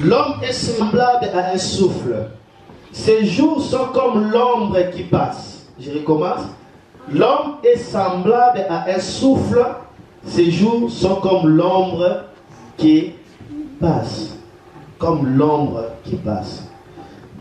L'homme est semblable à un souffle. Ses jours sont comme l'ombre qui passe. Je recommence. L'homme est semblable à un souffle. Ses jours sont comme l'ombre qui passe. Comme l'ombre qui passe.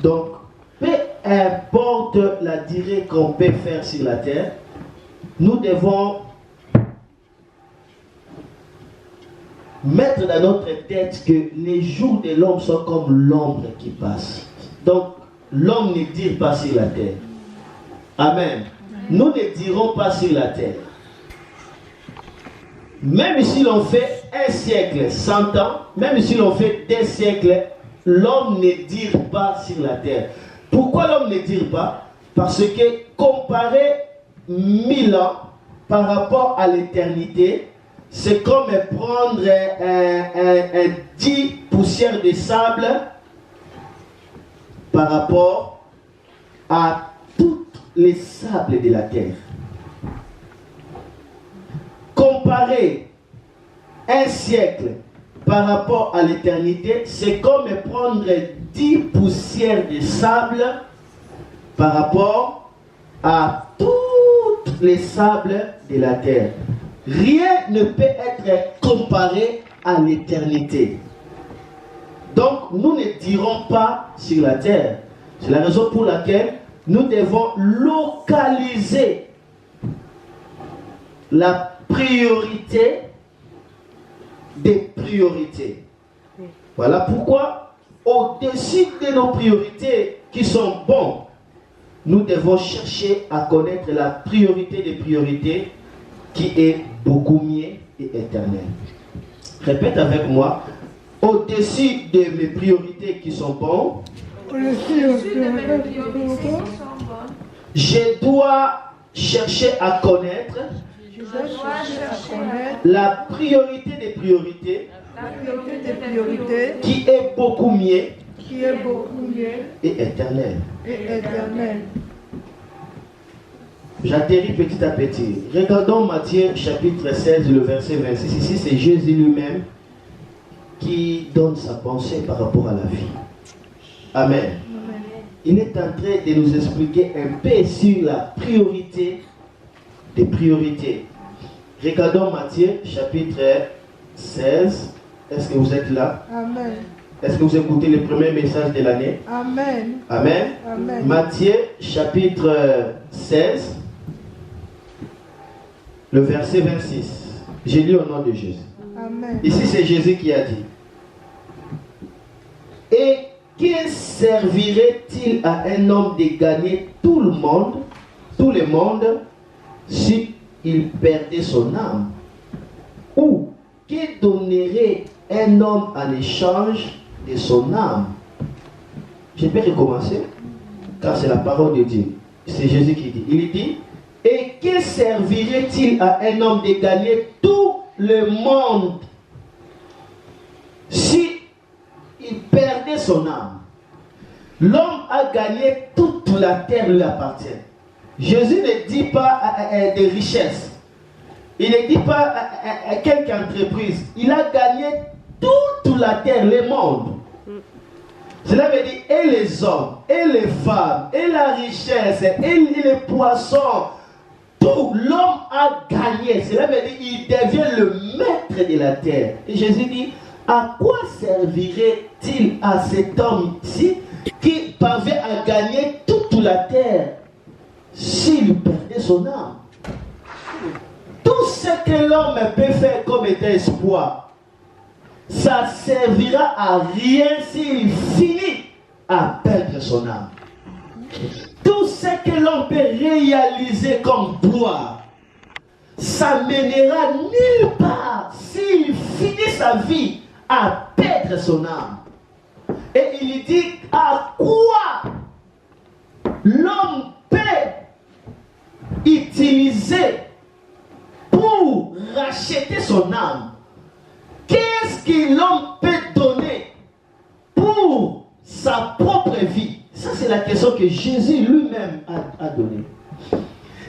Donc, peu importe la durée qu'on peut faire sur la terre, nous devons mettre dans notre tête que les jours de l'homme sont comme l'ombre qui passe. Donc, l'homme ne dure pas sur la terre. Amen. Nous ne dirons pas sur la terre. Même si l'on fait un siècle, 100 ans, même si l'on fait des siècles, l'homme ne dure pas sur la terre. Pourquoi l'homme ne dure pas? Parce que comparer 1000 ans par rapport à l'éternité, c'est comme prendre 10 poussières de sable par rapport à tous les sables de la terre. Comparer un siècle par rapport à l'éternité, c'est comme prendre 10 poussières de sable par rapport à tous les sables de la terre. Rien ne peut être comparé à l'éternité. Donc, nous ne dirons pas sur la terre. C'est la raison pour laquelle nous devons localiser la priorité des priorités. Voilà pourquoi, au-dessus de nos priorités qui sont bonnes, nous devons chercher à connaître la priorité des priorités qui est beaucoup mieux et éternelle. Répète avec moi. Au-dessus de mes priorités qui sont bonnes, je dois chercher à connaître la priorité des priorités qui est beaucoup mieux et éternelle. J'atterris petit à petit. Regardons Matthieu chapitre 16, le verset 26. Ici, c'est Jésus lui-même qui donne sa pensée par rapport à la vie. Amen. Il est en train de nous expliquer un peu sur la priorité des priorités. Regardons Matthieu chapitre 16. Est-ce que vous êtes là? Amen. Est-ce que vous écoutez le premier message de l'année? Amen. Amen. Amen. Matthieu chapitre 16, le verset 26. J'ai lu au nom de Jésus. Amen. Ici, c'est Jésus qui a dit. Et que servirait-il à un homme de gagner tout le monde, si il perdait son âme? Ou que donnerait un homme en échange de son âme? Je peux recommencer, car c'est la parole de Dieu. C'est Jésus qui dit. Il dit, et que servirait-il à un homme de gagner tout le monde si il perdait son âme? L'homme a gagné toute la terre lui appartient. Jésus ne dit pas des richesses. Il ne dit pas quelque entreprise. Il a gagné toute la terre, le monde. Cela veut dire et les hommes, et les femmes, et la richesse, et les poissons. Tout l'homme a gagné. Cela veut dire qu'il devient le maître de la terre. Et Jésus dit, à quoi servirait-il à cet homme-ci qui parvient à gagner toute la terre s'il perdait son âme? Tout ce que l'homme peut faire comme espoir, ça servira à rien s'il finit à perdre son âme. Tout ce que l'on peut réaliser comme gloire, ça mènera nulle part s'il finit sa vie à perdre son âme. Et il dit à quoi l'homme peut utiliser pour racheter son âme. Qu'est-ce que l'homme peut donner pour sa propre vie? Ça, c'est la question que Jésus lui-même a donnée.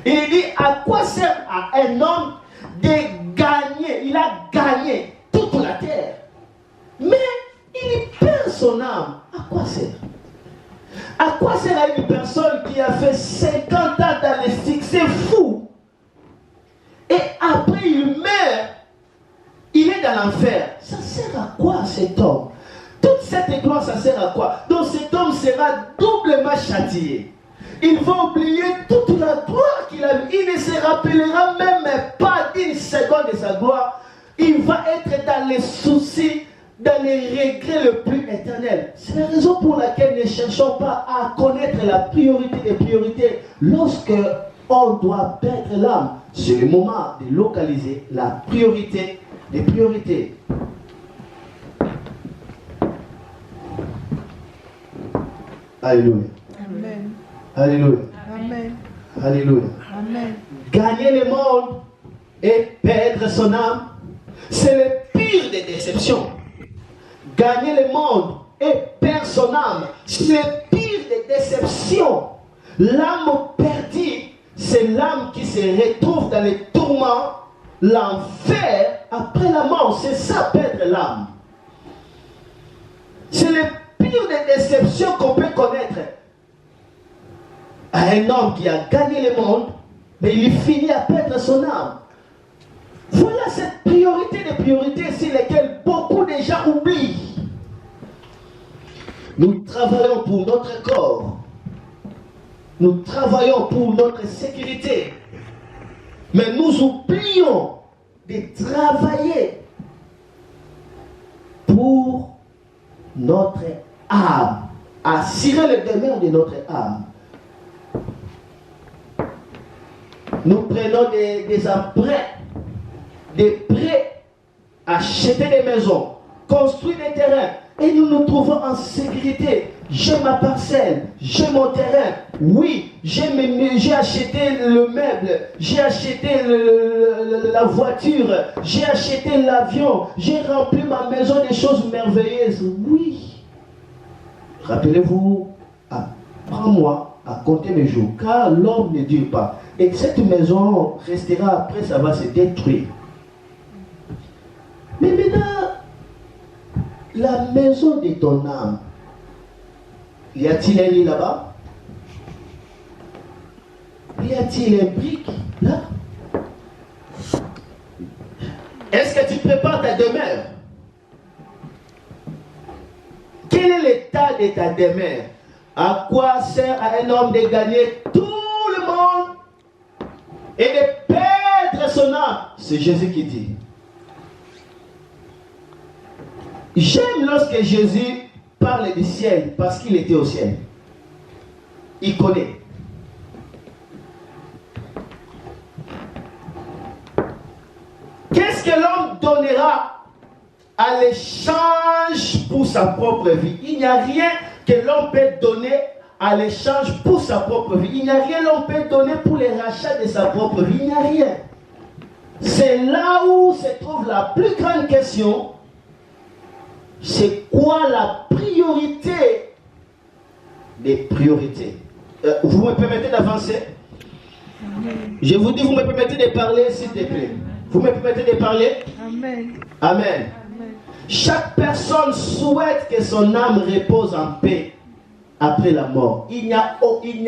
Il dit, à quoi sert à un homme de gagner? Il a gagné toute la terre. Mais il perd son âme, à quoi sert? À quoi sert à une personne qui a fait 50 ans dans les sticks? C'est fou. Et après il meurt, il est dans l'enfer. Ça sert à quoi cet homme? Toute cette gloire, ça sert à quoi? Donc cet homme sera doublement châtié. Il va oublier toute la gloire qu'il a eue. Il ne se rappellera même pas d'une seconde de sa gloire. Il va être dans les soucis, dans les regrets le plus éternel. C'est la raison pour laquelle ne cherchons pas à connaître la priorité des priorités. Lorsque on doit perdre l'âme, c'est le moment de localiser la priorité des priorités. Alléluia. Amen. Alléluia. Amen. Alléluia. Amen. Gagner le monde et perdre son âme, c'est le pire des déceptions. Gagner le monde et perdre son âme, c'est le pire des déceptions. L'âme perdue, c'est l'âme qui se retrouve dans les tourments, l'enfer après la mort. C'est ça, perdre l'âme. C'est le pire des déceptions qu'on peut connaître. À un homme qui a gagné le monde, mais il finit à perdre son âme. Voilà cette priorité des priorités sur lesquelles beaucoup de gens oublient. Nous travaillons pour notre corps. Nous travaillons pour notre sécurité. Mais nous oublions de travailler pour notre âme. Assurer le demeure de notre âme. Nous prenons des emprunts, des prêts, acheter des maisons, construire des terrains, et nous nous trouvons en sécurité. J'ai ma parcelle, j'ai mon terrain, oui, j'ai acheté le meuble, j'ai acheté la voiture, j'ai acheté l'avion, j'ai rempli ma maison des choses merveilleuses, oui. Rappelez-vous, apprends-moi à compter mes jours, car l'homme ne dure pas. Et cette maison restera après, ça va se détruire. Mais maintenant, la maison de ton âme, y a-t-il un lit là-bas? Y a-t-il un brique là? Est-ce que tu prépares ta demeure? Quel est l'état de ta demeure? À quoi sert à un homme de gagner tout le monde et de perdre son âme? C'est Jésus qui dit. J'aime lorsque Jésus parle du ciel parce qu'il était au ciel. Il connaît. Qu'est-ce que l'homme donnera à l'échange pour sa propre vie? Il n'y a rien que l'homme peut donner à l'échange pour sa propre vie. Il n'y a rien que l'homme peut donner pour les rachats de sa propre vie. Il n'y a rien. C'est là où se trouve la plus grande question. C'est quoi la priorité des priorités? Vous me permettez d'avancer? Je vous dis, vous me permettez de parler, s'il te plaît. Vous me permettez de parler? Amen. Amen. Amen. Chaque personne souhaite que son âme repose en paix après la mort. Il n'y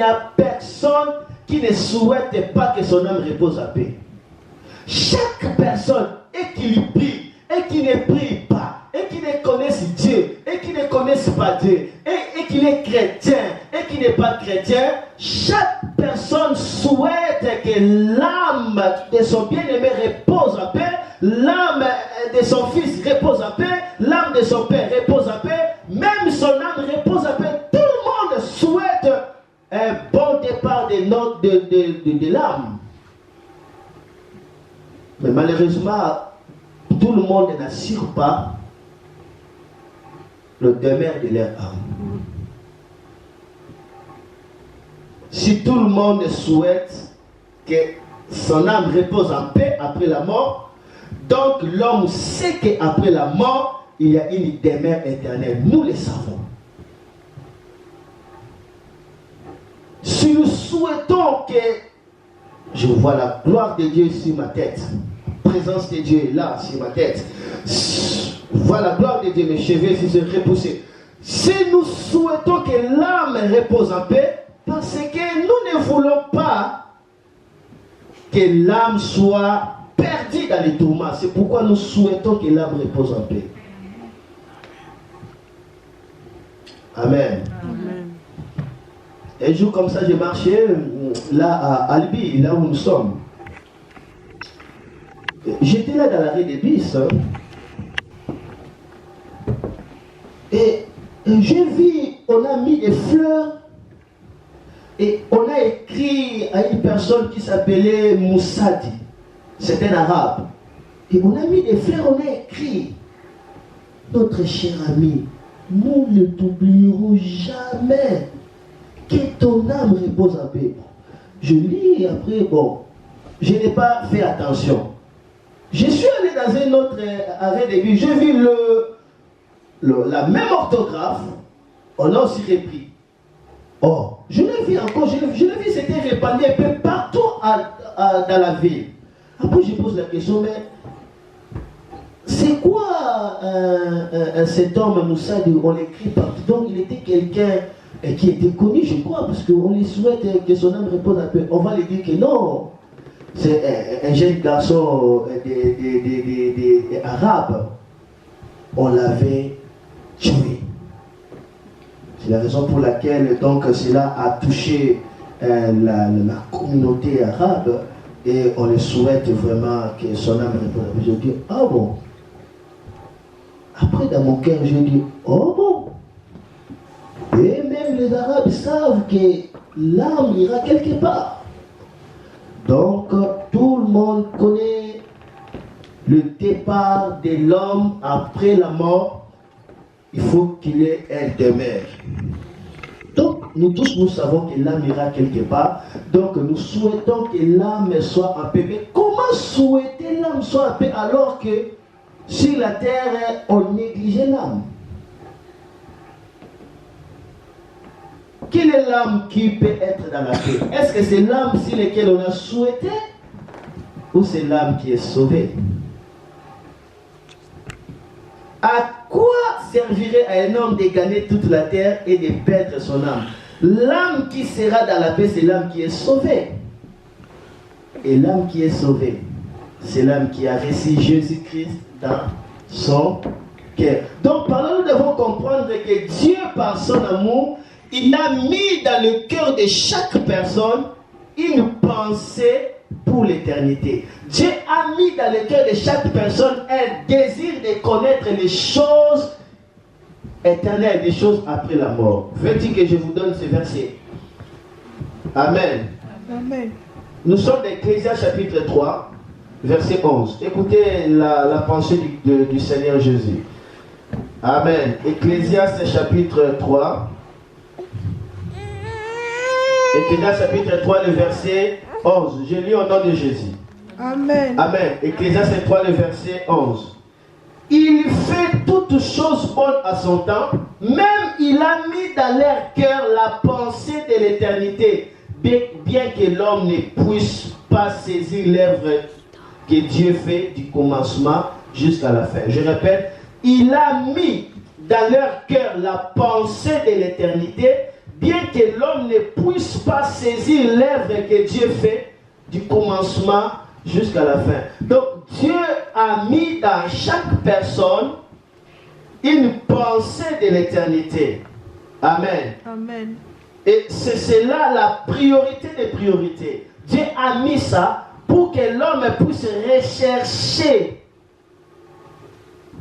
a personne qui ne souhaite pas que son âme repose en paix. Chaque personne, et qui lui prie, et qui ne prie pas, et qui ne connaissent Dieu, et qui ne connaissent pas Dieu, et qui est chrétien, et qui n'est pas chrétien, chaque personne souhaite que l'âme de son bien-aimé repose en paix, l'âme de son fils repose en paix, l'âme de son père repose en paix, même son âme repose en paix. Tout le monde souhaite un bon départ de l'âme. Mais malheureusement, tout le monde n'assure pas le demeure de leur âme. Si tout le monde souhaite que son âme repose en paix après la mort, donc l'homme sait qu'après la mort, il y a une demeure éternelle. Nous le savons. Si nous souhaitons que je vois la gloire de Dieu sur ma tête, la présence de Dieu est là sur ma tête, vois la gloire de Dieu, mes cheveux se sont repoussés. Si nous souhaitons que l'âme repose en paix, parce que nous ne voulons pas que l'âme soit perdue dans les tourments. C'est pourquoi nous souhaitons que l'âme repose en paix. Amen. Amen. Un jour comme ça, j'ai marché là à Albi, là où nous sommes. J'étais là dans l'arrêt des bus. Et j'ai vu, on a mis des fleurs. Et on a écrit à une personne qui s'appelait Moussadi. C'est un arabe. Et on a mis des fleurs, on a écrit. Notre cher ami, nous ne t'oublierons jamais. Que ton âme repose en paix. Je lis après, bon, je n'ai pas fait attention. Je suis allé dans un autre arrêt de bus, j'ai vu la même orthographe, on a aussi repris. Oh, je l'ai vu encore, je l'ai vu, c'était répandu un peu partout dans la ville. Après, je pose la question, mais c'est quoi cet homme Moussa, on l'écrit partout? Donc, il était quelqu'un qui était connu, je crois, parce qu'on lui souhaite que son âme repose un peu. On va lui dire que non, c'est un jeune garçon des Arabes. On l'avait tué. C'est la raison pour laquelle donc cela a touché la communauté arabe et on le souhaite vraiment que son âme repose. Je dis, ah bon. Après dans mon cœur, je dis, oh bon. Et même les Arabes savent que l'âme ira quelque part. Donc tout le monde connaît le départ de l'homme après la mort. Il faut qu'il ait un demeure. Donc, nous tous, nous savons que l'âme ira quelque part. Donc, nous souhaitons que l'âme soit en paix. Mais comment souhaiter l'âme soit en paix alors que sur la terre, on négligeait l'âme? Quelle est l'âme qui peut être dans la paix? Est-ce que c'est l'âme sur laquelle on a souhaité ou c'est l'âme qui est sauvée? À quoi servirait à un homme de gagner toute la terre et de perdre son âme? L'âme qui sera dans la paix, c'est l'âme qui est sauvée. Et l'âme qui est sauvée, c'est l'âme qui a reçu Jésus-Christ dans son cœur. Donc par là, nous devons comprendre que Dieu, par son amour, il a mis dans le cœur de chaque personne une pensée pour l'éternité. Dieu a mis dans le cœur de chaque personne un désir de connaître les choses éternelles, des choses après la mort. Veux-tu que je vous donne ce verset? Amen. Amen. Nous sommes dans Ecclésiaste chapitre 3, verset 11. Écoutez la pensée du Seigneur Jésus. Amen. Ecclésiaste chapitre 3. Ecclésiaste chapitre 3, le verset 11. Je lis au nom de Jésus. Amen. Amen. Ecclésiaste 3, le verset 11. Il fait toutes choses bonnes à son temps. Même il a mis dans leur cœur la pensée de l'éternité. Bien que l'homme ne puisse pas saisir l'œuvre que Dieu fait du commencement jusqu'à la fin. Je répète, il a mis dans leur cœur la pensée de l'éternité. Bien que l'homme ne puisse pas saisir l'œuvre que Dieu fait du commencement jusqu'à la fin. Donc Dieu a mis dans chaque personne une pensée de l'éternité. Amen. Amen. Et c'est là la priorité des priorités. Dieu a mis ça pour que l'homme puisse rechercher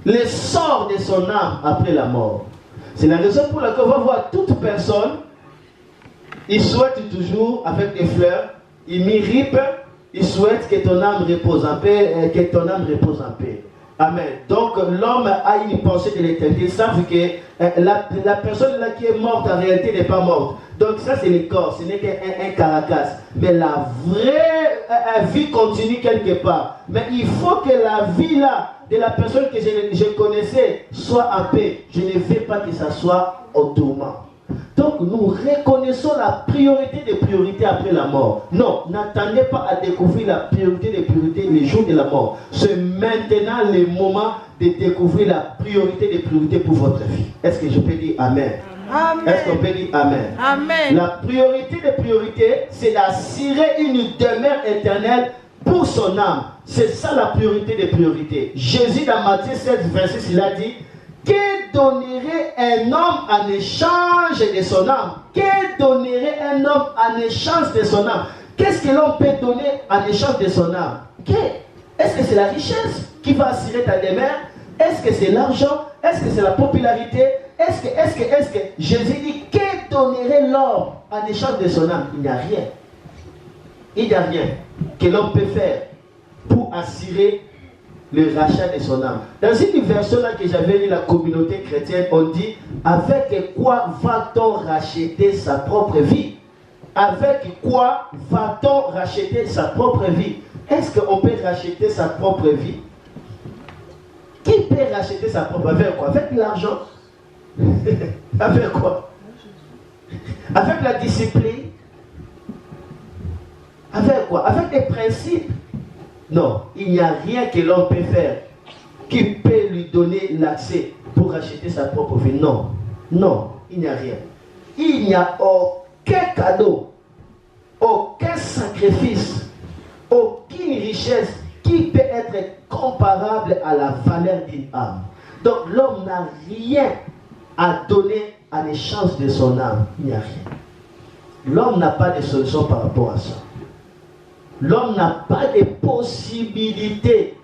le sort de son âme après la mort. C'est la raison pour laquelle on va voir toute personne, il souhaite toujours avec des fleurs, il miripe, il souhaite que ton âme repose en paix, que ton âme repose en paix. Amen. Donc l'homme a une pensée de l'éternité. Il savent que la personne là qui est morte en réalité n'est pas morte. Donc ça c'est le corps, ce n'est qu'un caracasse. Mais la vraie vie continue quelque part. Mais il faut que la vie là de la personne que je connaissais soit en paix. Je ne veux pas que ça soit au tourment. Donc donc nous reconnaissons la priorité des priorités après la mort. Non, n'attendez pas à découvrir la priorité des priorités les jours de la mort. C'est maintenant le moment de découvrir la priorité des priorités pour votre vie. Est-ce que je peux dire Amen? Amen. Est-ce qu'on peut dire Amen? Amen. La priorité des priorités, c'est d'assurer une demeure éternelle pour son âme. C'est ça la priorité des priorités. Jésus dans Matthieu 7, verset 6, il a dit: que donnerait un homme en échange de son âme? Que donnerait un homme en échange de son âme? Qu'est-ce que l'homme peut donner en échange de son âme? Est-ce que c'est la richesse qui va assurer ta demeure? Est-ce que c'est l'argent? Est-ce que c'est la popularité? Est-ce que Jésus dit: que donnerait l'homme en échange de son âme? Il n'y a rien. Il n'y a rien que l'homme peut faire pour assurer le rachat de son âme. Dans une version là que j'avais lu, la communauté chrétienne, on dit: avec quoi va-t-on racheter sa propre vie? Avec quoi va-t-on racheter sa propre vie? Est-ce qu'on peut racheter sa propre vie? Qui peut racheter sa propre vie? Avec quoi? Avec l'argent? Avec quoi? Avec la discipline? Avec quoi? Avec des principes? Non, il n'y a rien que l'homme peut faire qui peut lui donner l'accès pour racheter sa propre vie. Non, non, il n'y a rien. Il n'y a aucun cadeau, aucun sacrifice, aucune richesse qui peut être comparable à la valeur d'une âme. Donc l'homme n'a rien à donner en échange de son âme. Il n'y a rien. L'homme n'a pas de solution par rapport à ça. L'homme n'a pas de possibilité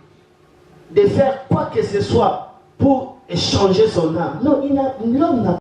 de faire quoi que ce soit pour échanger son âme. Non, l'homme n'a